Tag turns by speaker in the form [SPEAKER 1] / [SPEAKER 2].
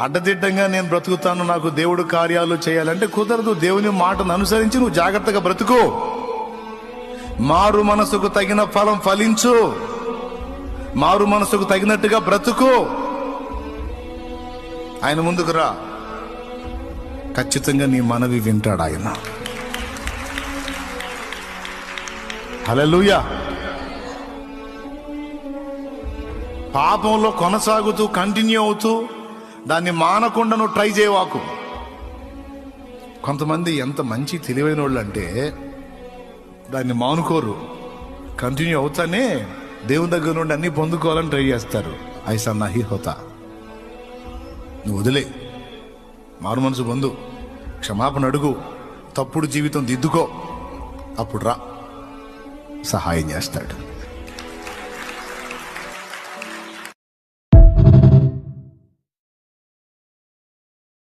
[SPEAKER 1] అడ్డదిడ్డంగా నేను బ్రతుకుతాను, నాకు దేవుడు కార్యాలు చేయాలంటే కుదరదు. దేవుని మాటను అనుసరించి నువ్వు జాగ్రత్తగా బ్రతుకు. మారు మనసుకు తగిన ఫలం ఫలించు, మారు మనసుకు తగినట్టుగా బ్రతుకు. ఆయన ముందుకు రా, ఖచ్చితంగా నీ మనవి వింటాడు ఆయన. హల్లెలూయా. పాపంలో కొనసాగుతూ కంటిన్యూ అవుతూ దాన్ని మానకుండా నువ్వు ట్రై చేయవాకు. కొంతమంది ఎంత మంచి తెలివైన వాళ్ళు అంటే దాన్ని మానుకోరు, కంటిన్యూ అవుతానే దేవుని దగ్గర నుండి అన్ని పొందుకోవాలని ట్రై చేస్తారు. ఐసా నహీ హోతా. నువ్వు వదిలే, మారు మనసు పొందు, క్షమాపణ అడుగు, తప్పుడు జీవితం దిద్దుకో, అప్పుడు రా, సహాయం చేస్తాడు.